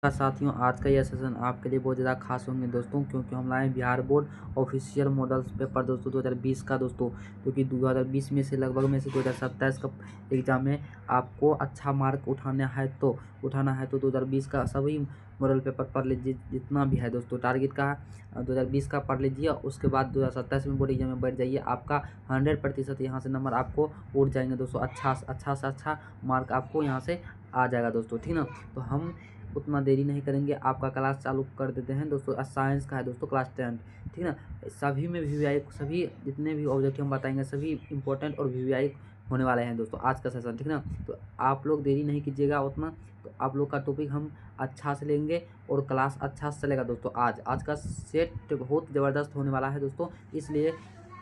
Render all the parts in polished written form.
साथियों, आज का यह सेशन आपके लिए बहुत ज़्यादा खास होंगे दोस्तों, क्योंकि हम लाए Bihar board official models paper दोस्तों 2020 का दोस्तों, क्योंकि 2020 में से लगभग में से 2027 का एग्ज़ाम में आपको अच्छा मार्क उठाना है तो 2020 का सभी मॉडल पेपर पढ़ लीजिए, जितना भी है दोस्तों। टारगेट का 2020 का पढ़ लीजिए, उसके बाद 2027 में बोर्ड एग्जाम में बैठ जाइए। आपका 100% यहाँ से नंबर आपको उठ जाएंगे दोस्तों। अच्छा से अच्छा मार्क आपको यहाँ से आ जाएगा दोस्तों, ठीक ना। तो हम उतना देरी नहीं करेंगे, आपका क्लास चालू कर देते हैं दोस्तों। साइंस का है दोस्तों, क्लास 10, ठीक ना। सभी में वीवीआई, सभी जितने भी ऑब्जेक्टिव हम बताएंगे सभी इंपॉर्टेंट और वीवीआई होने वाले हैं दोस्तों आज का सेशन, ठीक ना। तो आप लोग देरी नहीं कीजिएगा उतना, तो आप लोग का टॉपिक हम अच्छा से लेंगे और क्लास अच्छा से चलेगा दोस्तों। आज का सेट बहुत ज़बरदस्त होने वाला है दोस्तों, इसलिए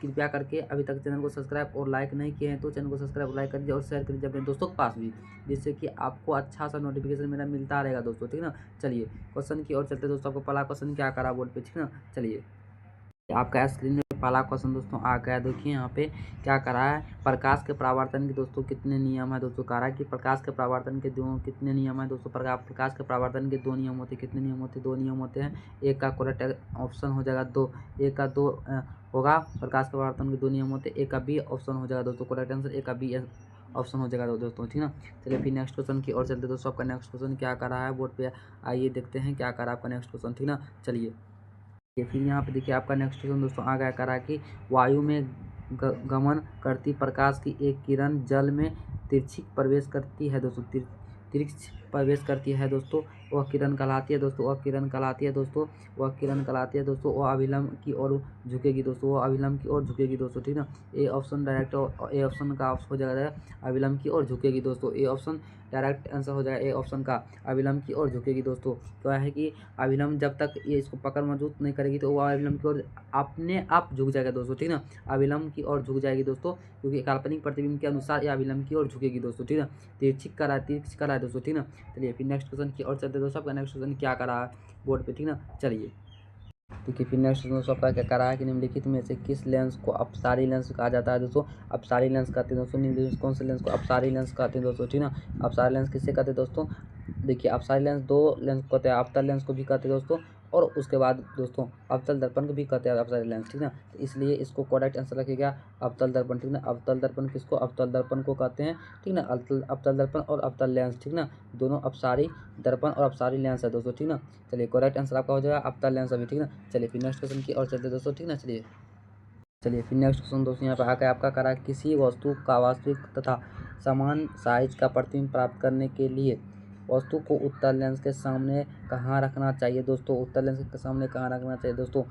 कृपया करके अभी तक चैनल को सब्सक्राइब और लाइक नहीं किए हैं तो चैनल को सब्सक्राइब और लाइक कर दीजिए और शेयर कर दीजिए अपने दोस्तों के पास भी, जिससे कि आपको अच्छा सा नोटिफिकेशन मेरा मिलता रहेगा दोस्तों, ठीक ना। चलिए क्वेश्चन की ओर चलते दोस्तों। आपको पहला क्वेश्चन क्या करा बोर्ड पे, ठीक ना। चलिए आपका स्क्रीन में पहला क्वेश्चन दोस्तों आ गया। देखिए यहाँ पे क्या करा है, प्रकाश के परावर्तन के दोस्तों कितने नियम है दोस्तों। कह रहा है कि प्रकाश के परावर्तन के दो कितने नियम है दोस्तों। प्रकाश के परावर्तन के 2 नियम होते हैं। कितने नियम होते हैं? 2 नियम होते हैं। एक का करेक्ट ऑप्शन हो जाएगा 2, एक का 2 होगा। प्रकाश के परावर्तन के 2 नियम होते हैं, एक का बी ऑप्शन हो जाएगा दोस्तों। करेक्ट आंसर एक का बी ऑप्शन हो जाएगा दोस्तों, ठीक ना। चलिए फिर नेक्स्ट क्वेश्चन की ओर चलते दोस्तों। आपका नेक्स्ट क्वेश्चन क्या कर रहा है बोर्ड पे, आइए देखते हैं क्या कर रहा है आपका नेक्स्ट क्वेश्चन, ठीक ना। चलिए फिर यहाँ पे देखिए आपका नेक्स्ट क्वेश्चन दोस्तों आ गया। करा कि वायु में गमन करती प्रकाश की एक किरण जल में तिरछी प्रवेश करती है दोस्तों। तिरछ प्रवेश करती है दोस्तों, वह किरण कहलाती है दोस्तों। वह किरण कहलाती है दोस्तों। वह किरण कहलाती है दोस्तों। वह अभिलंब की ओर झुकेगी दोस्तों। वह अभिलंब की ओर झुकेगी दोस्तों, ठीक ना। A option direct, A option का हो जाएगा अभिलंब की ओर झुकेगी दोस्तों। ए ऑप्शन डायरेक्ट आंसर हो जाएगा ए ऑप्शन का, अभिलंब की ओर झुकेगी दोस्तों। क्या है कि अभिलंब जब तक ये इसको पकड़ मजबूत नहीं करेगी तो वो अभिलंब की ओर अपने आप झुक जाएगा दोस्तों, ठीक ना। अभिलंब की ओर झुक जाएगी दोस्तों, क्योंकि काल्पनिक प्रतिबिंब के अनुसार ये अभिलंब की ओर झुकेगी दोस्तों, ठीक ना। तिरछिक करा है दोस्तों, ठीक ना। चलिए फिर नेक्स्ट क्वेश्चन की ओर चलते दोस्तों। आपका नेक्स्ट क्वेश्चन क्या करा है बोर्ड पे, ठीक ना। चलिए देखिए फिर नेक्स्ट दोस्तों आपका क्या करा है कि निम्नलिखित में से किस लेंस को अपसारी लेंस कहा जाता है दोस्तों। अपसारी लेंस कहते हैं दोस्तों। निम्नलिखित कौन से लेंस को अपसारी लेंस कहते हैं दोस्तों, ठीक ना। अपसारी लेंस किससे कहते हैं दोस्तों। देखिए अपसारी लेंस 2 लेंस को कहते हैं। अवतल लेंस को भी कहते हैं दोस्तों, और उसके बाद दोस्तों अवतल दर्पण को भी कहते हैं अपसारी लेंस, ठीक ना। तो इसलिए इसको करेक्ट आंसर रखिएगा अवतल दर्पण, ठीक ना। अवतल दर्पण किसको, अवतल दर्पण को कहते हैं, ठीक ना। अवतल दर्पण और अवतल लेंस, ठीक ना, दोनों अपसारी दर्पण और अपसारी लेंस है दोस्तों, ठीक ना। चलिए करेक्ट आंसर आपका हो जाएगा अवतल लेंस अभी, ठीक ना। चलिए फिर नेक्स्ट क्वेश्चन की और चलते दोस्तों, ठीक ना। चलिए फिर नेक्स्ट क्वेश्चन दोस्तों यहाँ पे आकर आपका करा किसी वस्तु का वास्तविक तथा समान साइज का प्रतिबिंब प्राप्त करने के लिए वस्तु को उत्तल लेंस के सामने कहाँ रखना चाहिए दोस्तों। उत्तल लेंस के सामने कहाँ रखना चाहिए दोस्तों।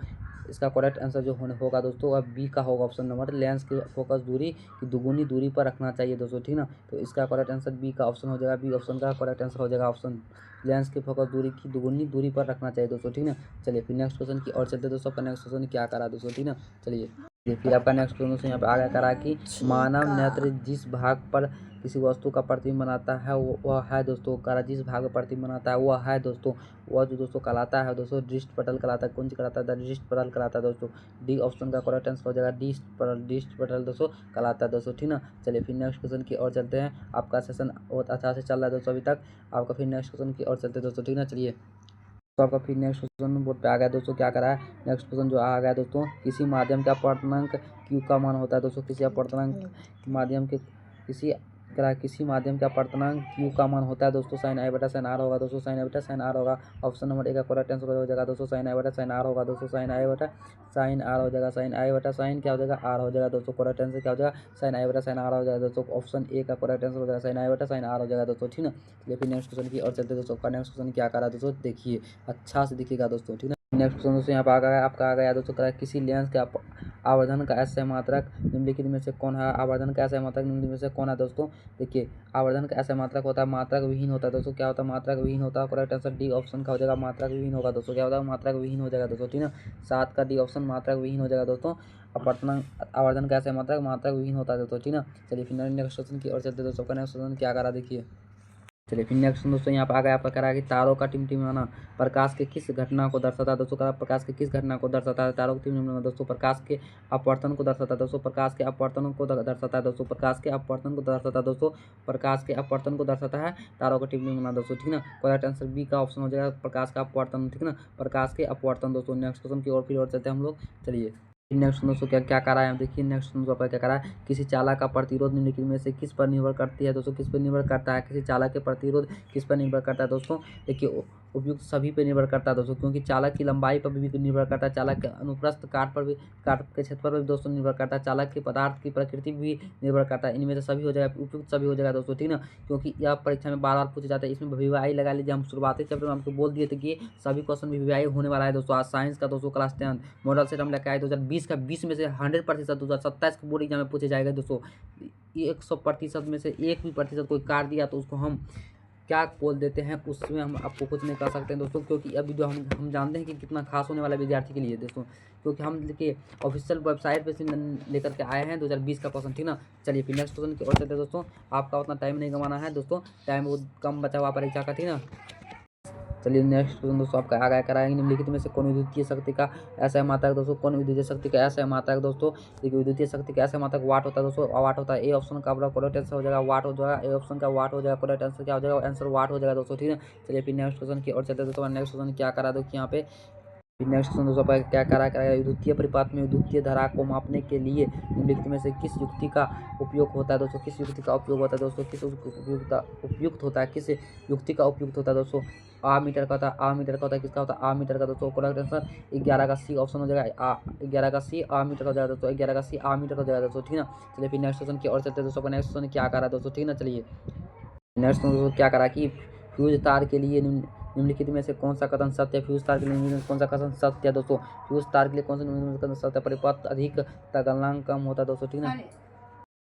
इसका करेक्ट आंसर जो होगा दोस्तों अब बी का होगा ऑप्शन नंबर, लेंस की फोकस दूरी की दुगुनी दूरी पर रखना चाहिए दोस्तों, ठीक ना। तो इसका करेक्ट आंसर बी का ऑप्शन हो जाएगा। बी ऑप्शन का करेक्ट आंसर हो जाएगा ऑप्शन, लेंस की फोकस दूरी की दुगुनी दूरी पर रखना चाहिए दोस्तों, ठीक ना। चलिए फिर नेक्स्ट क्वेश्चन की और चलते दोस्तों। आपका नेक्स्ट क्वेश्चन क्या करा दोस्तों, ठीक ना। चलिए फिर आपका नेक्स्ट क्वेश्चन दोस्तों यहाँ पे आगे करा कि मानव नेत्र जिस भाग पर किसी वस्तु का प्रतिबिंब बनाता है वह है दोस्तों। करा जिस भाग पर प्रतिबिंब बनाता है वह है दोस्तों, वह जो दोस्तों कहलाता है दोस्तों दृष्टि पटल कहलाता है। कौन सी कहलाता है, दृष्टि पटल कहलाता है दोस्तों। डी ऑप्शन का करेक्ट आंसर हो जाएगा दृष्टि पटल दोस्तों कहलाता है दोस्तों, ठीक ना। चलिए फिर नेक्स्ट क्वेश्चन की ओर चलते हैं। आपका सेशन बहुत अच्छा से चल रहा है दोस्तों अभी तक। आपका फिर नेक्स्ट क्वेश्चन की ओर चलते हैं दोस्तों, ठीक ना। चलिए तो आपका फिर नेक्स्ट क्वेश्चन बोर्ड पे आ गया दोस्तों। क्या करा है नेक्स्ट क्वेश्चन जो आ गया दोस्तों, किसी माध्यम का अपर्तनांक क्यू का मान होता है दोस्तों। किसी अपर्तनांक माध्यम के किसी माध्यम का अपर्तनांक क्यू का मान होता है दोस्तों। साइन आई बटा साइन आर होगा दोस्तों। साइन आई बटा साइन आर होगा। ऑप्शन नंबर ए का करेक्ट आंसर हो जाएगा दोस्तों। साइन आई बटा साइन आर होगा दोस्तों। साइन आई बटा साइन आर हो जाएगा। साइन आई बटा साइन क्या हो जाएगा, आर हो जाएगा दोस्तों। करेक्ट आंसर क्या हो जाएगा, साइन आई बटा साइन आर हो जाएगा दोस्तों। ऑप्शन ए का करेक्ट आंसर हो जाएगा साइन आई बटा साइन आर हो जाएगा दोस्तों, ठीक ना। चलिए फिर नेक्स्ट क्वेश्चन की और चलते दोस्तों। आपका नेक्स्ट क्वेश्चन क्या करा दोस्तों, देखिए अच्छा से दिखेगा दोस्तों, ठीक ना। नेक्स्ट क्वेश्चन दोस्तों यहाँ पे आ गया आपका आ गया दोस्तों। करा किसी लेंस के आवर्धन का असह मात्रक निम्नलिखित में से कौन है। आवर्धन का असह मात्रक निम्नलिखित में से कौन है दोस्तों। देखिए आवर्धन का असह मात्रक होता है मात्रक विहीन होता है दोस्तों। क्या होता है, मात्रक विहीन होता है। करेक्ट आंसर डी ऑप्शन का हो जाएगा मात्रक विहीन होगा दोस्तों। क्या होता है, मात्रक विहीन हो जाएगा दोस्तों, ठीक ना। 7 का डी ऑप्शन मात्रक विहीन हो जाएगा दोस्तों। अपर्तनांक आवर्धन का असह मात्रक विहीन होता है दोस्तों, ठीक ना। चलिए फिर नेक्स्ट क्वेश्चन की और चलते दोस्तों। का नेक्स्ट क्वेश्चन क्या करा देखिए। चलिए फिर नेक्स्ट दोस्तों यहाँ पर आ गया आपका कह रहा है कि तारों का टिमटिमाना प्रकाश के किस घटना को दर्शाता है दोस्तों। प्रकाश के किस घटना को दर्शाता है। तारों का टिमटिमाना दोस्तों प्रकाश के अपवर्तन को दर्शाता है दोस्तों। प्रकाश के अपवर्तन को दर्शाता है दोस्तों। प्रकाश के अपवर्तन को दर्शाता है दोस्तों। प्रकाश के अपवर्तन को दर्शाता है तारों का टिमटिमाना दोस्तों, ठीक ना। करेक्ट आंसर बी का ऑप्शन हो जाएगा प्रकाश का अपवर्तन, ठीक ना। प्रकाश के अपवर्तन दोस्तों। नेक्स्ट क्वेश्चन की ओर फिर और चलते हैं हम लोग। चलिए नेक्स्ट दोस्तों क्या क्या करा है, देखिए नेक्स्ट दोस्तों आपका क्या करा है। किसी चालक का प्रतिरोध निम्नलिखित में से किस पर निर्भर करती है दोस्तों। किस पर निर्भर करता है, किसी चालक के प्रतिरोध किस पर निर्भर करता है दोस्तों। देखिए उपयुक्त सभी पे निर्भर करता है दोस्तों, क्योंकि चालक की लंबाई पर भी निर्भर करता है, चालक के अनुप्रस्थ काट पर भी, काट के क्षेत्र पर भी दोस्तों निर्भर करता है, चालक के पदार्थ की प्रकृति भी निर्भर करता है। इनमें से सभी हो जाएगा, उपयुक्त सभी हो जाएगा दोस्तों, ठीक ना। क्योंकि यह परीक्षा में बार बार पूछे जाता है। इसमें VVI लगा लीजिए। हम शुरुआती चैप्टर में हमको बोल दिए थे कि सभी क्वेश्चन VVI होने वाला है दोस्तों। आज साइंस का दोस्तों क्लास 10 मॉडल सेट हम लेकर आए 2020 का 20 में से 100% 2027 के बोर्ड एग्जाम में पूछे जाएगा दोस्तों। 100% में से एक भी प्रतिशत कोई काट दिया तो उसको हम क्या बोल देते हैं, उसमें हम आपको कुछ नहीं कर सकते हैं दोस्तों। क्योंकि अभी जो हम जानते हैं कि कितना खास होने वाला है विद्यार्थी के लिए दोस्तों, क्योंकि हम देखिए ऑफिशियल वेबसाइट पे से लेकर के आए हैं 2020 का क्वेश्चन, ठीक ना। चलिए फिर नेक्स्ट क्वेश्चन की ओर चलते हैं दोस्तों। आपका उतना टाइम नहीं गंवाना है दोस्तों, टाइम बहुत कम बचा हुआ परीक्षा का, ठीक ना। चलिए नेक्स्ट क्वेश्चन दोस्तों आपका आगे कराएंगे। निम्नलिखित में से कौन विद्युतीय शक्ति का ऐसा मात्रक दोस्तों। कौन विद्युतीय शक्ति का ऐसा मात्रक दोस्तों। देखिए विद्युतीय शक्ति का ऐसा मात्रक वाट होता है दोस्तों। वाट होता है। ए ऑप्शन का आपका करेक्ट आंसर हो जाएगा वाट हो जाएगा। ए ऑप्शन का वाट हो जाएगा। करेक्ट आंसर क्या हो जाएगा, आंसर वाट हो जाएगा दोस्तों, ठीक है। चलिए फिर नेक्स्ट क्वेश्चन की ओर चलते हैं दोस्तों। नेक्स्ट क्वेश्चन क्या करा दो कि यहाँ पे नेक्स्ट क्वेश्चन दोस्तों पर क्या करा करेगा। विद्युतीय परिपात में विद्युतीय धारा को मापने के लिए निम्नलिखित में से किस युक्ति का उपयोग होता है दोस्तों। किस युक्ति का उपयोग होता है दोस्तों। किस उपयुक्त होता है, किस युक्ति का उपयुक्त होता है दोस्तों। आ मीटर का होता है। आ मीटर का होता है, किसका होता है, आ मीटर का दोस्तों। करेक्ट आंसर 11 का सी ऑप्शन हो जाएगा। 11 का सी आ मीटर हो जाएगा दोस्तों। 11 का सी आ मीटर हो जाएगा दोस्तों, ठीक ना। चलिए फिर नेक्स्ट क्वेश्चन की ओर चलते हैं दोस्तों। नेक्स्ट क्वेश्चन क्या करा दोस्तों, ठीक ना। चलिए नेक्स्ट दोस्तों क्या करा कि फ्यूज तार के लिए निम्नलिखित में से कौन सा कथन सत्य है। फ्यूज तार के लिए कौन सा कथन सत्य है दोस्तों। फ्यूज तार के लिए कौन सा कथन सत्य है। परिपथ अधिक तथा गलनांक कम होता है दोस्तों, ठीक ना।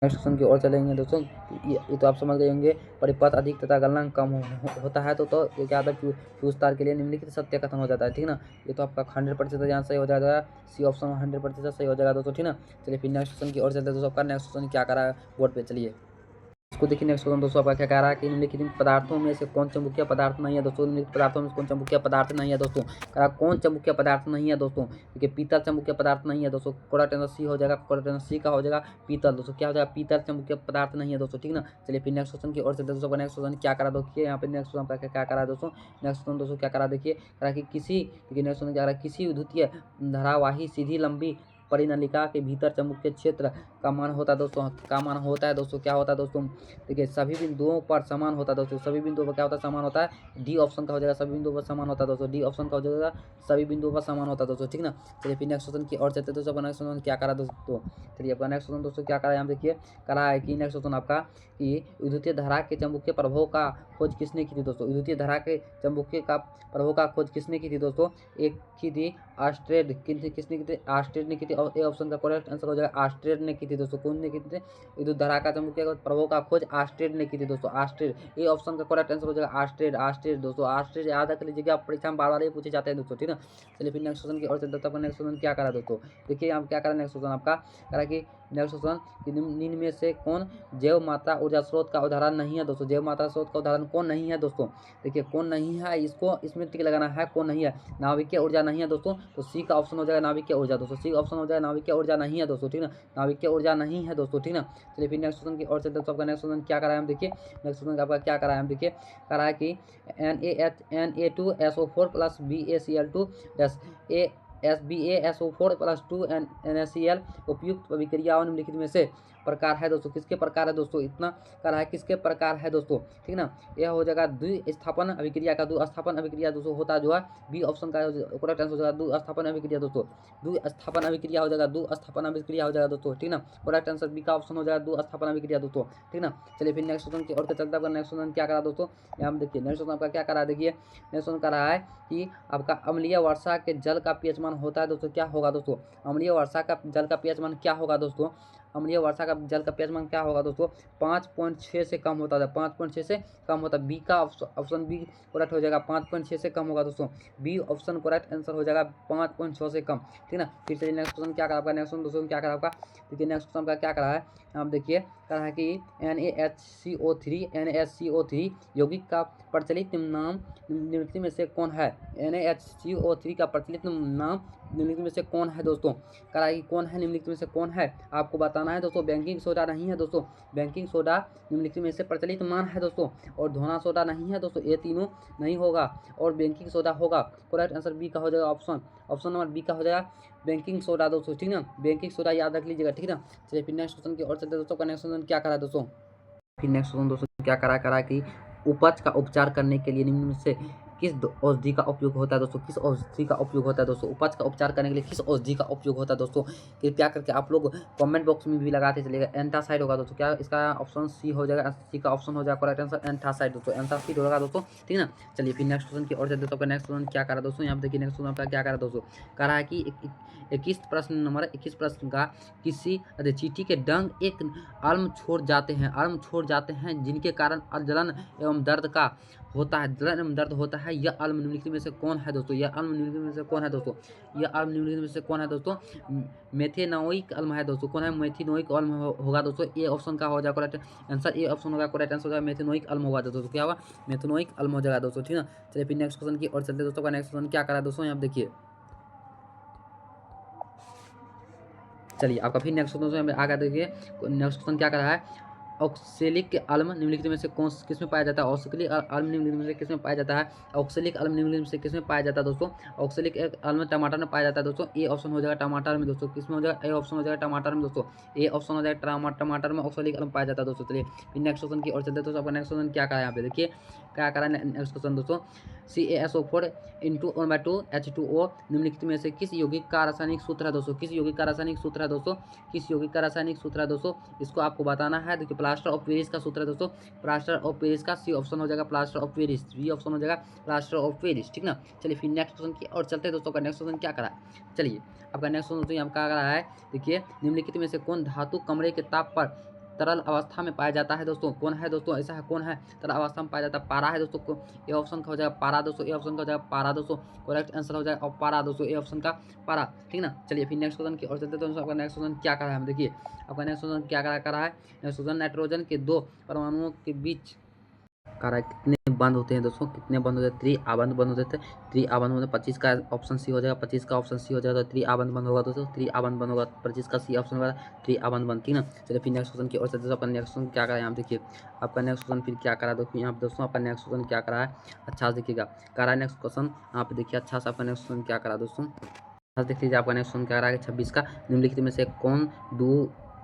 नेक्स्ट क्वेश्चन की ओर चलेंगे दोस्तों। ये तो आप समझ गए होंगे, परिपथ अधिक तथा गलनांक कम होता है तो ये क्या होता है, फ्यूज तार के लिए निम्नलिखित सत्य कथन हो जाता है, ठीक ना। ये तो आपका 100% यहाँ सही हो जाएगा। सी ऑप्शन 100% सही हो जाएगा दोस्तों, ठीक ना। चलिए फिर नेक्स्ट क्वेश्चन की ओर चलते हैं दोस्तों। आपका नेक्स्ट क्वेश्चन क्या करा है बोर्ड पे, चलिए इसको देखिए। नेक्स्ट क्वेश्चन दोस्तों आपका क्या कह रहा है कि निम्नलिखित पदार्थों में से कौन चुंबकीय पदार्थ नहीं है दोस्तों। निम्नलिखित पदार्थों में से कौन चुंबकीय पदार्थ नहीं है दोस्तों। कह रहा कौन चुंबकीय पदार्थ नहीं है दोस्तों। देखिए पीतल चुंबकीय पदार्थ नहीं है दोस्तों। करेक्ट आंसर सी हो जाएगा। करेक्ट आंसर सी का हो जाएगा पीतल दोस्तों। क्या हो जाएगा, पीतल चुंबकीय पदार्थ नहीं है दोस्तों, ठीक ना। चलिए फिर नेक्स्ट क्वेश्चन की ओर चलते दोस्तों। नेक्स्ट क्वेश्चन क्या करा देखिए यहाँ पे। नेक्स्ट क्वेश्चन आपका क्या करा है दोस्तों। नेक्स्ट क्वेश्चन दोस्तों क्या करा देखिए। करा कि किसी, देखिए नेक्स्ट क्वेश्चन क्या करा, किसी विद्युतीय धारावाही सीधी लंबी परिनलिका के भीतर चुंबकीय क्षेत्र का मान होता है दोस्तों। का मान होता है दोस्तों, क्या होता है दोस्तों। देखिए सभी बिंदुओं पर समान होता है दोस्तों। सभी बिंदुओं पर क्या होता है, समान होता है। डी ऑप्शन का हो जाएगा सभी बिंदुओं पर समान होता है दोस्तों। डी ऑप्शन का हो जाएगा सभी बिंदुओं पर समान होता है दोस्तों, ठीक ना। चलिए फिर नेक्स्ट क्वेश्चन की और चलते दोस्तों। नेक्स्ट क्वेश्चन क्या करा दोस्तों। चलिए आपका नेक्स्ट क्वेश्चन दोस्तों क्या करा यहाँ देखिए। करा है कि नेक्स्ट क्वेश्चन आपका कि विद्युतीय धारा के चुंबकीय प्रभाव का खोज किसने की थी दोस्तों। विद्युतीय धारा के चुंबकीय का प्रभाव का खोज किसने की थी दोस्तों। एक की थी आस्ट्रेड, किसने की थी, आस्ट्रेड ने की थी। और ए ऑप्शन का करेक्ट आंसर हो जाएगा आस्ट्रेड ने की थी दोस्तों। कौन ने की थी, विद्युत धारा का चुंबकीय प्रभाव का खोज आस्ट्रेड ने की थी दोस्तों। आस्ट्रेड, ए ऑप्शन का करेक्ट आंसर हो जाएगा आस्ट्रेड। आस्ट्रेड दोस्तों, आस्ट्रेड याद रख लीजिएगा, परीक्षा में बार बार ये पूछे जाते हैं दोस्तों, ठीक ना। चलिए फिर नेक्स्ट क्वेश्चन की और चलते हैं। नेक्स्ट क्वेश्चन क्या करा दोस्तों, देखिए यहाँ क्या करा। नेक्स्ट क्वेश्चन आपका करा कि नेक्स्ट क्वेश्चन निम्न में से कौन जैव मात्रा ऊर्जा स्रोत का उदाहरण नहीं है दोस्तों। जैव मात्रा स्रोत का उदाहरण कौन नहीं है दोस्तों। देखिए कौन नहीं है, इसको इसमें टिक लगाना है, कौन नहीं है। नाभिकीय ऊर्जा नहीं है दोस्तों, तो सी का ऑप्शन हो जाएगा नाभिकीय ऊर्जा दोस्तों। सी ऑप्शन हो जाएगा नाभिकीय ऊर्जा नहीं है दोस्तों, ठीक ना। नाभिकीय ऊर्जा नहीं है दोस्तों, ठीक ना। चलिए फिर नेक्स्ट क्वेश्चन की और चलते हैं। आपका नेक्स्ट क्वेश्चन क्या करा है हम देखिए। नेक्स्ट क्वेश्चन आपका क्या करा है हम देखिए। करा है कि Na2SO4 plus BaCl2 SbASO4 plus 2 NaCl उपयुक्त अभिक्रियाओं निम्नलिखित में से प्रकार है दोस्तों। किसके प्रकार है दोस्तों, इतना करा है किसके प्रकार है दोस्तों, ठीक ना। यह हो जाएगा द्विस्थापन अभिक्रिया का। द्विस्थापन अभिक्रिया दोस्तों होता जो है बी ऑप्शन का करेक्ट आंसर हो जाएगा द्विस्थापन अभिक्रिया दोस्तों। द्विस्थापन अभिक्रिया हो जाएगा, द्विस्थापन अभिक्रिया हो जाएगा दोस्तों, ठीक ना। करेक्ट आंसर बी का ऑप्शन हो जाएगा द्विस्थापन अभिक्रिया दोस्तों, ठीक ना। चलिए फिर नेक्स्ट क्वेश्चन की और चलता है। नेक्स्ट क्वेश्चन क्या करा दोस्तों, यहाँ हम देखिए। नेक्स्ट क्वेश्चन आपका क्या करा देखिए। नेक्स्ट क्वेश्चन करा है कि आपका अम्लीय वर्षा के जल का पीएच मान होता है दोस्तों, क्या होगा दोस्तों। अम्लीय वर्षा का जल का पीएच मान क्या होगा दोस्तों। अम्लीय वर्षा का जल का pH मान क्या होगा दोस्तों 5.6 से कम होता है, 5.6 से कम होता है। बी का ऑप्शन बी करेक्ट हो जाएगा, 5.6 से कम होगा दोस्तों, बी ऑप्शन करेक्ट आंसर हो जाएगा 5.6 से कम, ठीक ना। फिर चलिए नेक्स्ट क्वेश्चन क्या करा आपका, नेक्स्ट क्वेश्चन दोस्तों क्या करा आपका, देखिए नेक्स्ट क्वेश्चन का क्या करा है, आप देखिए कहा है कि NaHCO3 यौगिक का प्रचलित नाम निम्नलिखित में से कौन है। NaHCO3 का प्रचलित नाम निम्नलिखित में से कौन है दोस्तों, कह रहा है कि कौन है, निम्नलिखित में से कौन है, आपको बताना है दोस्तों। बेकिंग सोडा नहीं है दोस्तों, बेकिंग सोडा निम्नलिखित में से प्रचलित मान है दोस्तों, और धोना सोडा नहीं है दोस्तों, ये तीनों नहीं होगा, और बेकिंग सोडा होगा। करेक्ट आंसर बी का हो जाएगा, ऑप्शन नंबर बी का हो जाएगा बेकिंग सोडा दोस्तों, ठीक ना। बेकिंग सोडा याद रख लीजिएगा, ठीक ना। चलिए फिर नेक्स्ट क्वेश्चन की और चलते दोस्तों। का नेक्स्ट क्वेश्चन क्या करा दोस्तों, फिर नेक्स्ट क्वेश्चन दोस्तों क्या करा कि उपज का उपचार करने के लिए निम्न में से किस औषधि का उपयोग होता है दोस्तों, किस औषधि का उपयोग होता है दोस्तों, उपज का उपचार करने के लिए किस औषधि का उपयोग होता है दोस्तों, कृपया करके आप लोग कमेंट बॉक्स में भी लगाते चलिएगा। एंटासाइड होगा दोस्तों, क्या इसका ऑप्शन सी हो जाएगा, सी का ऑप्शन हो जाएगा करेक्ट आंसर एंटासाइड दोस्तों, एंटासाइड होगा दोस्तों, ठीक ना। चलिए फिर नेक्स्ट क्वेश्चन की और चलते तो नेक्स्ट क्वेश्चन क्या करा दोस्तों, यहाँ पे देखिए नेक्स्ट क्वेश्चन आपका क्या करा दोस्तों, कह रहा है कि 21 प्रश्न नंबर 21 प्रश्न का किसी चींटी के डंक एक आर्म छोड़ जाते हैं जिनके कारण जलन एवं दर्द का होता है, जलन एवं दर्द होता है, यह आल्म निम्नलिखित में से कौन है दोस्तों, यह आल्म निम्नलिखित में से कौन है दोस्तों, यह आल्म निम्नलिखित में से कौन है दोस्तों, मेथेनोइक आल्म है दोस्तों, कौन है, मेथेनोइक आल्म होगा दोस्तों, ए ऑप्शन का हो जाएगा करेक्ट आंसर, ए ऑप्शन होगा करेक्ट आंसर, मेथेनोइक आल्म होगा दोस्तों, क्या होगा मेथेनोइक आल्म हो जाएगा दोस्तों, ठीक ना। चलिए फिर नेक्स्ट क्वेश्चन की और चलते दोस्तों। का नेक्स्ट क्वेश्चन क्या करा दोस्तों, यहाँ देखिए, चलिए आपका फिर नेक्स्ट क्वेश्चन आगे देखिए, नेक्स्ट क्वेश्चन क्या करा है, ऑक्सेलिक आल्म निम्नलिखित में से कौन किस में पाया जाता है, ऑक्सेलिक आल्म निम्नलिखित में से किस में पाया जाता है, ऑक्सेलिक आल्म निम्नलिखित में से किस में पाया जाता है दोस्तों, ऑक्सेलिक आल्म टमाटर में पाया जाता है दोस्तों, ए ऑप्शन हो जाएगा टमाटर में दोस्तों, किस में हो जाएगा, ए ऑप्शन हो जाएगा टमाटर में दोस्तों, ए ऑप्शन हो जाएगा टमाटर में ऑक्सेलिक आल्म पाया जाता है दोस्तों। चलिए फिर नेक्स्ट क्वेश्चन की और चलते दोस्तों। आपका नेक्स्ट क्वेश्चन क्या करा है, यहाँ पे देखिए क्या करा है नेक्स्ट क्वेश्चन दोस्तों, CaSO4 × 1/2 H2O निम्नलिखित में से किस यौगिक का रासायनिक सूत्र है दोस्तों, किस यौगिक का रासायनिक सूत्र है दोस्तों, किस यौगिक का रासायनिक सूत्र है दोस्तों, इसको आपको बताना है। देखिए प्लास्टर ऑफ पेरिस का सूत्र है दोस्तों, प्लास्टर ऑफ पेरिस का सी ऑप्शन हो जाएगा plaster of Paris, B option हो जाएगा प्लास्टर ऑफ पेरिस, ठीक ना। चलिए फिर नेक्स्ट क्वेश्चन की और चलते हैं दोस्तों। का नेक्स्ट क्वेश्चन क्या करा है, चलिए आपका नेक्स्ट क्वेश्चन यहाँ क्या करा है, देखिए निम्नलिखित में से कौन धातु कमरे के ताप पर तरल अवस्था में पाया जाता है दोस्तों, कौन है दोस्तों, ऐसा है कौन है तरल अवस्था में पाया जाता है, पारा है दोस्तों, ए ऑप्शन का हो जाएगा पारा दोस्तों, ए ऑप्शन का हो जाएगा पारा दोस्तों, करेक्ट आंसर हो जाएगा और पारा दोस्तों, ए ऑप्शन का पारा, ठीक ना। चलिए फिर नेक्स्ट क्वेश्चन की और चलते हैं। आपका नेक्स्ट क्वेश्चन क्या करा है, हम देखिए आपका नेक्स्ट क्वेश्चन क्या करा है, नेक्स्ट क्वेश्चन नाइट्रोजन के 2 परमाणुओं के बीच करा कितने बंद होते हैं दोस्तों, कितने बंद होते हैं, 3 आबंध बंद होते हैं, 3 आबंध होते हैं, 25 का ऑप्शन सी हो जाएगा, 25 का ऑप्शन सी हो जाएगा, 3 आबंध बंद होगा दोस्तों, 3 आबंध बंद होगा, 25 का सी ऑप्शन होगा, 3 आबंध बंद, ठीक ना। चलिए फिर नेक्स्ट क्वेश्चन की और चलते अपन नेक्स्ट क्वेश्चन क्या करा है, यहाँ देखिए आपका नेक्स्ट क्वेश्चन फिर क्या करा दोस्तों, यहाँ पे दोस्तों आपका नेक्स्ट क्वेश्चन क्या करा है, अच्छा से देखिएगा करा है नेक्स्ट क्वेश्चन, यहाँ पे देखिए अच्छा से आपका नेक्स्ट क्वेश्चन क्या करा दोस्तों, देख लीजिए आपका नेक्स्ट क्वेश्चन क्या रहा है 26 का, निम्नलिखित में से कौन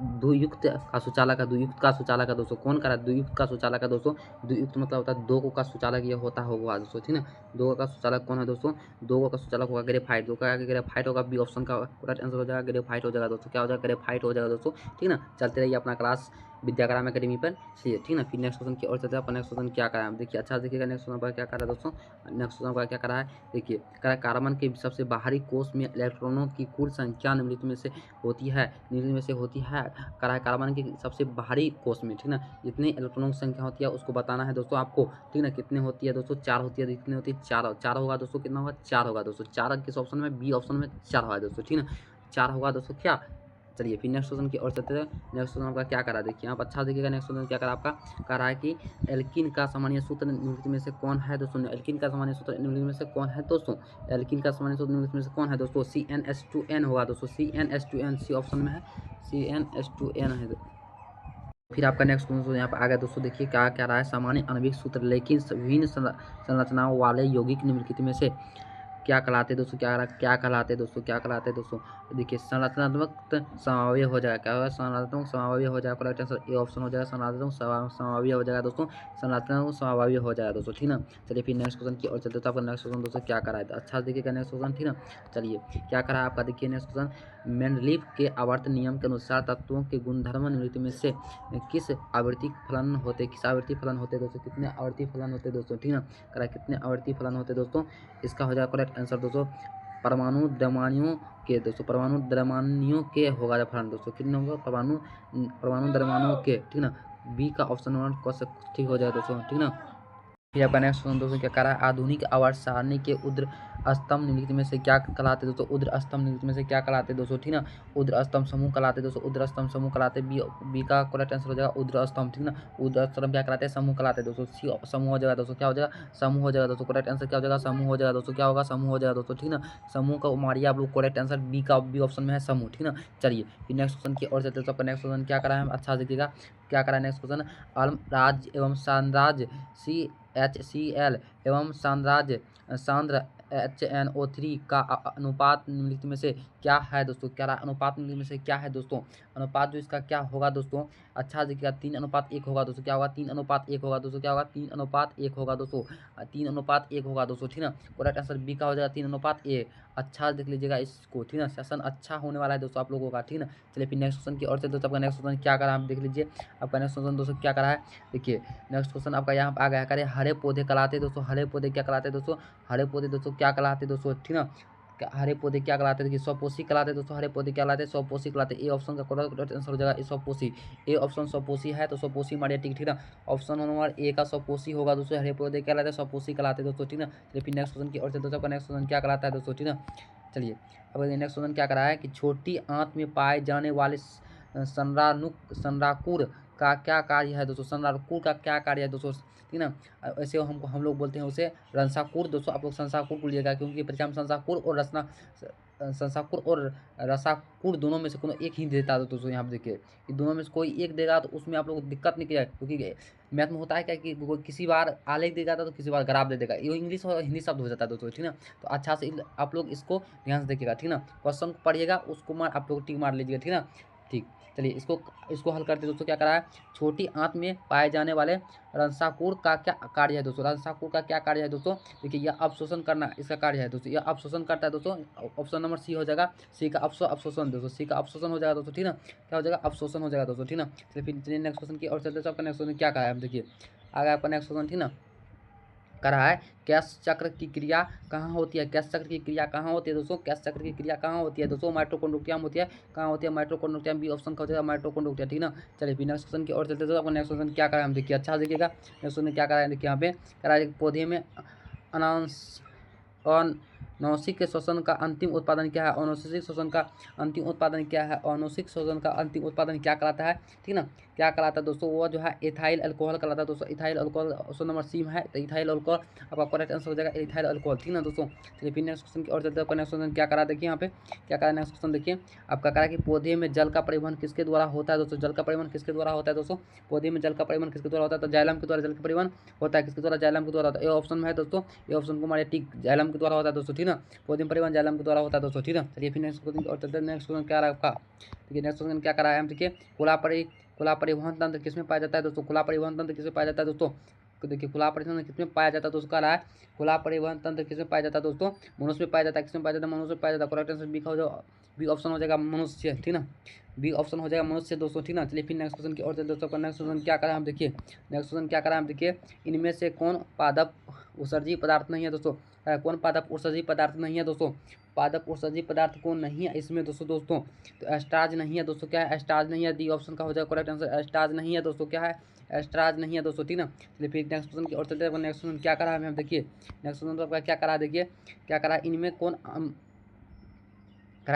द्वियुक्त का सुचालक है, द्वियुक्त का सुचालक है दोस्तों, कौन करा द्वियुक्त का सुचालक है दोस्तों, द्वियुक्त मतलब होता है 2 को का सुचालक ये होता होगा दोस्तों, ठीक ना। 2 का सुचालक कौन है दोस्तों, 2 का सुचालक होगा ग्रेफाइट, 2 का ग्रेफाइट होगा, बी ऑप्शन का करेक्ट आंसर हो जाएगा ग्रेफाइट हो जाएगा दोस्तों, क्या हो जाएगा ग्रेफाइट हो जाएगा दोस्तों, ठीक ना। चलते रहिए अपना क्लास विद्याग्राम अकेडमी पर, ठीक ना। फिर नेक्स्ट क्वेश्चन की और चलते हैं अपन, नेक्स्ट क्वेश्चन क्या करा है देखिए अच्छा देखिएगा, नेक्स्ट क्वेश्चन पर क्या करा है दोस्तों, नेक्स्ट क्वेश्चन पर क्या करा है देखिए, करा कार्बन के सबसे बाहरी कोष में इलेक्ट्रॉनों की कुल संख्या निम्नलिखित में से होती है, निम्नलिखित में से होती है, करा है कार्बन के सबसे बाहरी कोष में, ठीक ना, जितने इलेक्ट्रॉनों की संख्या होती है उसको बताना है दोस्तों आपको, ठीक ना। कितने होती है दोस्तों, 4 होती है, कितनी होती है 4 होगा दोस्तों, कितना होगा 4 होगा दोस्तों, 4 किस ऑप्शन में, बी ऑप्शन में 4 होगा दोस्तों, ठीक ना, 4 होगा दोस्तों क्या। चलिए फिर नेक्स्ट क्वेश्चन की और चलते हैं। नेक्स्ट क्वेश्चन आपका क्या करा देखिए आप अच्छा देखिएगा, नेक्स्ट क्वेश्चन क्या करा आपका, कह रहा है कि एल्किन का सामान्य सूत्र निम्नलिखित में से कौन है दोस्तों, एल्किन का सामान्य सूत्र निम्नलिखित में से कौन है दोस्तों, एल्किन का सामान्य सूत्र निम्नलिखित में से कौन है दोस्तों, CnH2n होगा दोस्तों, CnH2n सी ऑप्शन में है, CnH2n है। फिर आपका नेक्स्ट क्वेश्चन यहाँ पर आ गया दोस्तों, देखिए क्या क्या रहा है, सामान्य आणविक सूत्र लेकिन विभिन्न संरचनाओं वाले यौगिक निम्नलिखित में से क्या कहलाते दोस्तों, क्या कहलाते दोस्तों, क्या कहलाते दोस्तों, देखिए संरचनात्मक समावयव हो जाएगा, क्या होगा संरचनात्मक समावयव हो जाएगा, करेक्ट आंसर ए ऑप्शन हो जाएगा संरचनात्मक समावयव हो जाएगा दोस्तों, संरचनात्मक समावयव हो जाएगा दोस्तों, ठीक ना। चलिए फिर नेक्स्ट क्वेश्चन की और चलते तो आपका नेक्स्ट क्वेश्चन दोस्तों क्या करा है, अच्छा देखिएगा नेक्स्ट क्वेश्चन, ठीक ना। चलिए क्या करा है आपका देखिए नेक्स्ट क्वेश्चन, मेंडलीव के आवर्त नियम के अनुसार तत्वों के गुणधर्म निम्नलिखित में से किस आवृत्ति फलन होते, किस आवृत्ति फलन होते दोस्तों, कितने आवृत्ति फलन होते दोस्तों, ठीक ना, करा कितने आवृत्ति फलन होते दोस्तों, इसका हो जाएगा करेक्ट आंसर दोस्तों परमाणु द्रव्यमानियों के दोस्तों, परमाणु द्रव्यमानियों के होगा जब फलन दोस्तों, कितने होगा परमाणु द्रव्यमानों के, ठीक ना। बी का ऑप्शन नंबर कौन ठीक हो जाएगा दोस्तों, ठीक ना। फिर आपका नेक्स्ट क्वेश्चन दोस्तों क्या कह रहा है, आधुनिक आवर्त सारणी के उर्ध्व स्तंभ निम्नलिखित में से क्या कहलाते दोस्तों, उर्ध्व स्तंभ निम्नलिखित में से क्या कहलाते दोस्तों, ठीक ना। उर्ध्व स्तंभ समूह कहलाते दोस्तों, उर्ध्व स्तंभ समूह कहलाते। बी का करेक्ट आंसर हो जाएगा उर्ध्व स्तंभ, ठीक ना। उर्ध्व स्तंभ क्या कहलाते हैं, समूह कहलाते दोस्तों। सी समूह हो जाएगा दोस्तों, क्या हो जाएगा, समूह हो जाएगा दोस्तों। करेक्ट आंसर क्या हो जाएगा, समूह हो जाएगा दोस्तों, क्या होगा, समूह हो जाएगा दोस्तों, ठीक ना। समूह का मारिए आप लोग, करेक्ट आंसर बी का, बी ऑप्शन में है समूह, ठीक ना। चलिए फिर नेक्स्ट क्वेश्चन की ओर चलते हैं। तो नेक्स्ट क्वेश्चन क्या करा है, अच्छा देखिएगा क्या करा है नेक्स्ट क्वेश्चन, अल्म राज्य एवं साम्राज्य CHCl एवं साम्राज्य सांद्र HNO3 का अनुपात निम्नलिखित में से क्या है दोस्तों, क्या अनुपात निम्नलिखित में से क्या है दोस्तों। अनुपात जो इसका क्या होगा दोस्तों, अच्छा देखिएगा 3:1 होगा दोस्तों, क्या होगा 3:1 होगा दोस्तों, क्या होगा 3:1 होगा दोस्तों, 3:1 होगा दोस्तों, ठीक ना। करेक्ट आंसर बी का हो जाएगा 3:1। अच्छा देख लीजिएगा इसको, ठीक ना। सेशन अच्छा होने वाला है दोस्तों आप लोगों का, ठीक ना। चलिए फिर नेक्स्ट क्वेश्चन की ओर से दोस्तों, आपका नेक्स्ट क्वेश्चन क्या करा, आप देख लीजिए आपका नेक्स्ट क्वेश्चन दोस्तों क्या करा है। देखिए नेक्स्ट क्वेश्चन आपका यहाँ आ गया, करे हरे पौधे कहलाते दोस्तों, हरे पौधे क्या कहलाते दोस्तों, हरे पौधे दोस्तों क्या कहलाते दोस्तों, ठीक ना। हरे पौधे क्या कहलाते हैं, देखिए स्वपोषी कहलाते दोस्तों, हरे पौधे क्या कहलाते हैं, स्वपोषी कहलाते। ए ऑप्शन का करेक्ट आंसर हो जाएगा स्वपोषी। ए ऑप्शन स्वपोषी है तो स्वपोषी मारिए टिक, ठीक ना। ऑप्शन नंबर ए का स्वपोषी होगा दोस्तों, हरे पौधे क्या कहलाते हैं, स्वपोषी कहलाते दोस्तों, ठीक ना। चलिए फिर नेक्स्ट क्वेश्चन की ओर से दोस्तों, नेक्स्ट क्वेश्चन क्या कहलाता है दोस्तों, ठीक ना। चलिए अब नेक्स्ट क्वेश्चन क्या करा है कि छोटी आंत में पाए जाने वाले संराकुर का क्या कार्य है दोस्तों, संराकुर का क्या कार्य है दोस्तों, ठीक ना। ऐसे हम लोग बोलते हैं उसे रंसाकुर दोस्तों, आप लोग संसाकुर बोलिएगा क्योंकि परीक्षा में संसाकुर और संसाकुर और रसाकुर दोनों में से कोनो एक ही देता है दोस्तों। यहाँ पे देखिए कि दोनों में से कोई एक देगा तो उसमें आप लोग को दिक्कत नहीं किया, क्योंकि मैथ में होता है क्या कि किसी बार आलेख देगा तो किसी बार ग्राफ दे देगा, ये इंग्लिश और हिंदी शब्द हो जाता है दोस्तों, ठीक ना। तो अच्छा से आप लोग इसको ध्यान से देखिएगा, ठीक ना। क्वेश्चन को पढ़िएगा, उसको आप लोग टिक मार लीजिएगा, ठीक ना। ठीक, चलिए इसको हल करते दोस्तों। क्या करा है, छोटी आंत में पाए जाने वाले रंसाकुर का क्या कार्य है दोस्तों, रंसाकुर का क्या कार्य है दोस्तों। देखिए यह अवशोषण करना इसका कार्य है दोस्तों, यह अवशोषण करता है दोस्तों। ऑप्शन नंबर सी हो जाएगा, सी का अवशोषण दोस्तों, सी का अवशोषण हो जाएगा दोस्तों, ठीक ना। क्या हो जाएगा, अवशोषण हो जाएगा दोस्तों, ठीक ना। चलिए नेक्स्ट क्वेश्चन की और चलते आपका नेक्स्ट क्वेश्चन क्या कहा है, देखिए आगे आपका नेक्स्ट क्वेश्चन, ठीक ना। कर रहा है कैश चक्र की क्रिया कहाँ होती है, कैश चक्र की क्रिया कहाँ होती है दोस्तों, कैश चक्र की क्रिया कहाँ होती है दोस्तों, माइटोकॉन्ड्रिया में होती है, कहाँ होती है, माइटोकॉन्ड्रिया। बी ऑप्शन का हो जाएगा माइटोकॉन्ड्रिया, ठीक ना। चलिए फिर नेक्स्ट क्वेश्चन की और चलते आपको नेक्स्ट क्वेश्चन क्या करा है, हम देखिए अच्छा देखिएगा नेक्स्ट क्वेश्चन क्या करा है। देखिए यहाँ पे करा है पौधे में अनौसिक श्वसन का अंतिम उत्पादन क्या है, अनौसिक श्वसन का अंतिम उत्पादन क्या है, अनौसिक श्वसन का अंतिम उत्पादन क्या कहलाता है, ठीक ना। क्या कहलाता है दोस्तों, वो जो है इथाइल अल्कोहल कहलाता है दोस्तों, ethyl alcohol option number C में है, तो इथाइल अल्कोहल आपका करेक्ट आंसर हो जाएगा इथाइल अल्कोहल, ठीक ना दोस्तों। चलिए फिर नेक्स्ट क्वेश्चन की और चलते हैं। नेक्स्ट क्वेश्चन क्या करा, देखिए यहाँ पे क्या करा नेक्स्ट क्वेश्चन, देखिए आपका करा कि पौधे में जल का परिवहन किसके द्वारा होता है दोस्तों, जल का परिवहन किसके द्वारा होता है दोस्तों, पौधे में जल का परिवहन किसके द्वारा होता है, तो जाइलम के द्वारा जल का परिवहन होता है, किसके द्वारा, जाइलम के द्वारा होता है। ये ऑप्शन में है दोस्तों, ये ऑप्शन को हमारे टिक, जाइलम के द्वारा होता है दोस्तों, ठीक ना। पौधे में परिवहन जाइलम के द्वारा होता है दोस्तों, ठीक ना। चलिए फिर नेक्स्ट क्वेश्चन और चलते हैं। नेक्स्ट क्वेश्चन क्या रहा है आपका, देखिए नेक्स्ट क्वेश्चन क्या करा है हम, देखिए खुला परिवहन तंत्र किसमें पाया जाता है दोस्तों, खुला परिवहन तंत्र किसमें पाया जाता है दोस्तों। तो देखिए खुला परिवहन तंत्र किसमें पाया जाता है दोस्तों, कह रहा है खुला परिवहन तंत्र किसमें पाया जाता है दोस्तों, मनुष्य में पाया जाता है, किसमें पाया जाता है, मनुष्य में पाया जाता है। करेक्ट आंसर बी ऑप्शन हो जाएगा मनुष्य, ठीक ना। बी ऑप्शन हो जाएगा मनुष्य दोस्तों, ठीक ना। चलिए फिर नेक्स्ट क्वेश्चन की और दोस्तों नेक्स्ट क्वेश्चन क्या करा हम, देखिए नेक्स्ट क्वेश्चन क्या करा हम, देखिए इनमें से कौन पादप उत्सर्जी पदार्थ नहीं है दोस्तों, कौन पादप उत्सर्जी पदार्थ नहीं है दोस्तों, पादप उत्सर्जी पदार्थ कौन नहीं है इसमें दोस्तों, तो एस्ट्राज नहीं है दोस्तों, क्या है, एस्ट्राज नहीं है। डी ऑप्शन का हो जाएगा करेक्ट आंसर, एस्ट्राज नहीं है दोस्तों, क्या है, एस्ट्राज नहीं है दोस्तों, ठीक ना। चलिए फिर नेक्स्ट क्वेश्चन की और चलते हैं। नेक्स्ट क्वेश्चन क्या करा हमें, देखिए नेक्स्ट क्वेश्चन तो आपका क्या करा, देखिए क्या करा,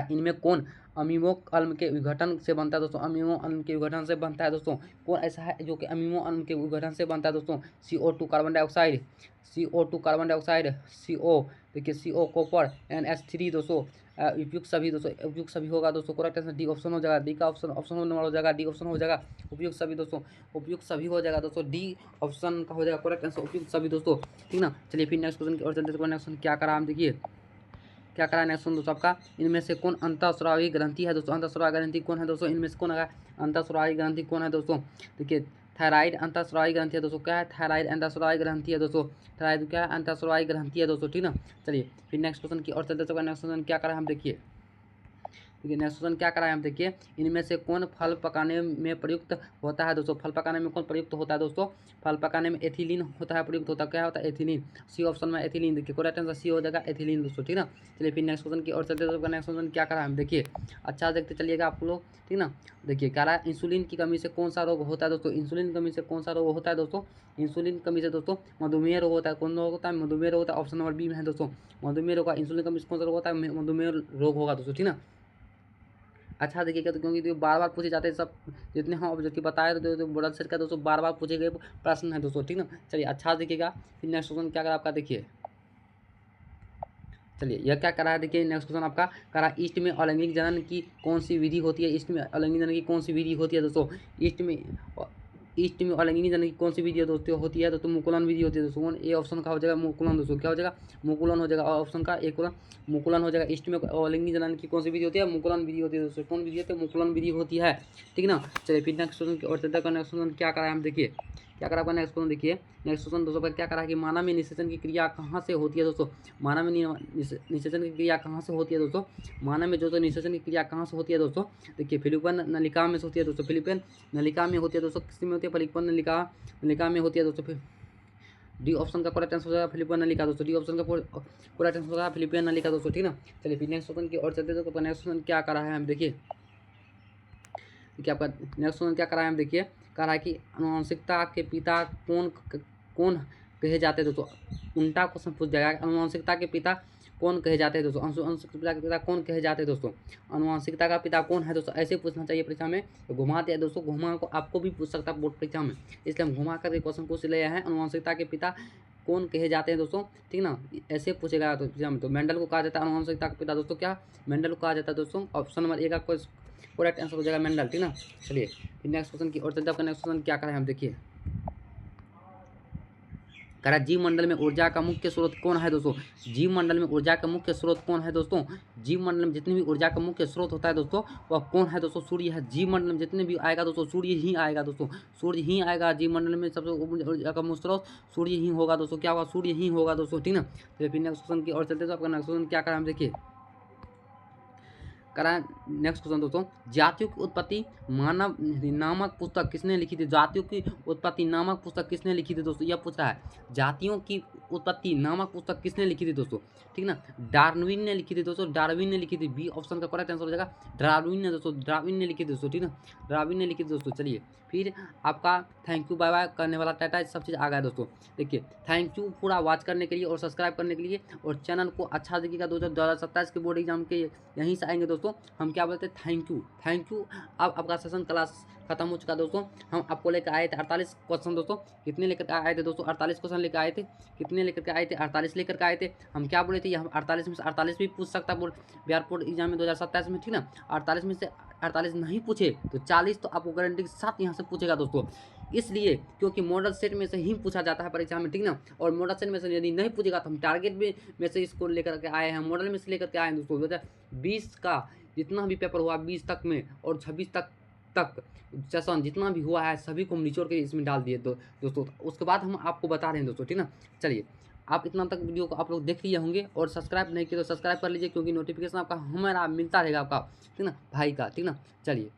इनमें कौन अमीनो अम्ल के विघटन से बनता है दोस्तों, अमीनो अम्ल के विघटन से बनता है दोस्तों, कौन ऐसा है जो कि अमीनो अम्ल के विघटन से बनता है दोस्तों। CO2 carbon dioxide, CO2 carbon dioxide, CO देखिए CO कॉपर, NH3 दोस्तों, उपयुक्त सभी दोस्तों, उपयुक्त सभी होगा दोस्तों। करेक्ट आंसर डी ऑप्शन हो जाएगा, डी का ऑप्शन नंबर हो जाएगा, डी ऑप्शन हो जाएगा उपयुक्त सभी दोस्तों, उपयुक्त सभी हो जाएगा दोस्तों, डी ऑप्शन का हो जाएगा करेक्ट आंसर उपयुक्त सभी दोस्तों, ठीक ना। चलिए फिर नेक्स्ट क्वेश्चन की और चलते हैं। नेक्स्ट क्वेश्चन क्या करा हम, देखिए क्या करा नेक्स्ट दोस्तों आपका, इनमें से कौन अंतःस्रावी ग्रंथि है दोस्तों, अंतःस्रावी ग्रंथि कौन है दोस्तों, इनमें से कौन है अंतःस्रावी ग्रंथि कौन है दोस्तों। देखिए थायराइड अंतःस्रावी ग्रंथि है दोस्तों, क्या है, थायराइड अंतःस्रावी ग्रंथि है दोस्तों, थायराइड क्या है, अंतःस्रावी ग्रंथि है दोस्तों, ठीक ना। चलिए फिर नेक्स्ट क्वेश्चन की और चलते हैं। नेक्स्ट क्वेश्चन क्या करा हम, देखिए देखिए नेक्स्ट क्वेश्चन क्या करा है हम देखिए, इनमें से कौन फल पकाने में प्रयुक्त होता है दोस्तों, फल पकाने में कौन प्रयुक्त होता है दोस्तों, फल पकाने में एथिलीन होता है, प्रयुक्त होता है, क्या होता है एथिलीन, सी ऑप्शन में एथिलीन। देखिए करेक्ट आंसर सी हो जाएगा एथिलीन दोस्तों, ठीक ना। चलिए फिर नेक्स्ट क्वेश्चन की और चलते हैं। नेक्स्ट क्वेश्चन क्या करा है हम देखिए, अच्छा देखते चलिएगा आप लोग, ठीक ना। देखिए कह रहा है इंसुलिन की कमी से कौन सा रोग होता है दोस्तों, इंसुलिन कमी से कौन सा रोग होता है दोस्तों, इंसुलिन कमी से दोस्तों मधुमेह रोग होता है, कौन रोग होता है, मधुमेह रोग होता है, ऑप्शन नंबर बी में है दोस्तों, मधुमेह रोग का इंसुलिन कमी से कौन सा रोग होता है, मधुमेह रोग होगा दोस्तों, ठीक ना। अच्छा देखिए क्या, तो क्योंकि तो बार बार पूछे जाते हैं सब जितने हम जो कि बताए तो बड़ा सेट का दोस्तों बार बार पूछे गए प्रश्न है दोस्तों, ठीक ना। चलिए अच्छा देखिएगा फिर नेक्स्ट क्वेश्चन क्या करा आपका देखिए, चलिए यह क्या करा है देखिए नेक्स्ट क्वेश्चन आपका करा, ईस्ट में अलैंगिक जनन की कौन सी विधि होती है, ईस्ट में अलैंगिक जनन की कौन सी विधि होती है दोस्तों, ईस्ट में अलैंगिक जनन की कौन सी विधि दोस्तों होती है, दोस्तों मुकुलन विधि होती है दोस्तों, ए ऑप्शन का हो जाएगा मुकुलन दोस्तों, क्या हो जाएगा मुकुलन हो जाएगा, ऑप्शन का एक मुकुलन हो जाएगा। ईस्ट में अलैंगिक जनन की कौन सी विधि होती है, मुकुलन विधि होती है दोस्तों, कौन विधि होती है, मुकुलन विधि होती है, ठीक ना। चलिए फिर नेक्स्ट क्वेश्चन की और चलते हैं। नेक्स्ट क्वेश्चन क्या करा है हम देखिए, क्या करा आपका नेक्स्ट क्वेश्चन देखिए, नेक्स्ट क्वेश्चन दोस्तों पर क्या करा है कि मानव में निषेचन की क्रिया कहाँ से होती है दोस्तों, मानव में निषेचन की क्रिया कहाँ से होती है दोस्तों, मानव में जो निषेचन की क्रिया कहाँ से होती है दोस्तों, देखिए फिलिपन नलिका में होती है दोस्तों, फिलिपन नलिका में होती है दोस्तों, किस में होती है, फिलिपन नलिका में होती है दोस्तों। फिर डी ऑप्शन का करेक्ट आंसर हो जाएगा फिलिपियन नलिका दोस्तों, डी ऑप्शन का करेक्ट आंसर होगा फिलिपियन नलिका दोस्तों, ठीक ना। चलिए फिर नेक्स्ट क्वेश्चन की और चलते तो नेक्स्ट क्वेश्चन क्या करा है हम देखिए, कि आपका नेक्स्ट क्वेश्चन क्या करा है हम देखिए, कह रहा है कि आनुवंशिकता के पिता कौन कहे जाते हैं दोस्तों, उल्टा क्वेश्चन पूछ जाएगा, आनुवंशिकता के पिता कौन कहे जाते हैं दोस्तों, आनुवंशिकता के पिता कौन कहे जाते हैं दोस्तों, अनुवंशिकता का पिता कौन है दोस्तों, ऐसे पूछना चाहिए परीक्षा में, तो घुमा दिया दोस्तों, घुमा को आपको भी पूछ सकता है बोर्ड परीक्षा में, इसलिए हम घुमा करके क्वेश्चन पूछ लिया है, अनुवंशिकता के पिता कौन कहे जाते हैं दोस्तों, ठीक ना। ऐसे पूछेगा तो एग्जाम में, तो मेंडल को कहा जाता है अनुवंशिकता का पिता दोस्तों, क्या मेंडल को कहा जाता है दोस्तों, ऑप्शन नंबर ए का करेक्ट आंसर हो जाएगा मेंडल, ठीक ना। चलिए फिर नेक्स्ट क्वेश्चन की और चलते हैं। नेक्स्ट क्वेश्चन क्या करें हम देखिए, कह रहा है जीव मंडल में ऊर्जा का मुख्य स्रोत कौन है दोस्तों, जीव मंडल में ऊर्जा का मुख्य स्रोत कौन है दोस्तों, जीव मंडल में जितने भी ऊर्जा का मुख्य स्रोत होता है दोस्तों वह कौन है दोस्तों, सूर्य है, जीव मंडल में जितने भी आएगा दोस्तों सूर्य ही आएगा दोस्तों, सूर्य ही आएगा, जीव मंडल में सबसे ऊर्जा का मुख्य स्रोत सूर्य ही होगा दोस्तों, क्या होगा सूर्य ही होगा दोस्तों, ठीक ना। तो फिर नेक्स्ट क्वेश्चन की और चलते तो आपका नेक्स्ट क्वेश्चन क्या करा हम देखिए, करा नेक्स्ट क्वेश्चन दोस्तों, जातियों की उत्पत्ति मानव नामक पुस्तक किसने लिखी थी, जातियों की उत्पत्ति नामक पुस्तक किसने लिखी थी दोस्तों, यह पूछ रहा है, जातियों की उत्पत्ति नामक पुस्तक किसने लिखी थी दोस्तों, ठीक ना। डार्विन ने लिखी थी दोस्तों, डार्विन ने लिखी थी, बी ऑप्शन का करेक्ट आंसर हो जाएगा डार्विन ने दोस्तों, डार्विन ने लिखी थी दोस्तों, ठीक ना, डार्विन ने लिखी थी दोस्तों। चलिए फिर आपका थैंक यू बाय बाय करने वाला टाटा सब चीज़ आ गया दोस्तों। देखिए थैंक यू पूरा वॉच करने के लिए और सब्सक्राइब करने के लिए, और चैनल को अच्छा देखिएगा। 2027 के बोर्ड एग्जाम के यहीं से आएंगे दोस्तों, हम क्या बोलते हैं थैंक यू। अब आपका सेशन क्लास खत्म हो चुका दोस्तों, हम आपको लेकर आए थे 48 क्वेश्चन दोस्तों, कितने लेकर आए थे दोस्तों 48 क्वेश्चन लेकर आए थे, कितने लेकर के आए थे 48 लेकर के आए थे। हम क्या बोले थे, हम 48 में से 48 भी पूछ सकता बोर्ड बिहार बोर्ड एग्जाम में 2027 में, ठीक ना। 48 में से 48 नहीं पूछे तो 40 तो आपको गारंटी के साथ यहाँ से पूछेगा दोस्तों, इसलिए क्योंकि मॉडल सेट में से ही पूछा जाता है परीक्षा में, ठीक ना। और मॉडल सेट में से यदि नहीं पूछेगा तो हम टारगेट में से इसको लेकर के आए हैं, मॉडल में से लेकर के आए हैं दोस्तों। 2020 का जितना भी पेपर हुआ 20 तक में और 26 तक सेशन जितना भी हुआ है सभी को हम निचोड़ के इसमें डाल दिए दोस्तों, उसके बाद हम आपको बता रहे हैं दोस्तों, ठीक ना। चलिए आप इतना तक वीडियो को आप लोग देख लिए होंगे, और सब्सक्राइब नहीं किए तो सब्सक्राइब कर लीजिए, क्योंकि नोटिफिकेशन आपका हमारा मिलता रहेगा आपका, ठीक ना भाई का, ठीक ना। चलिए।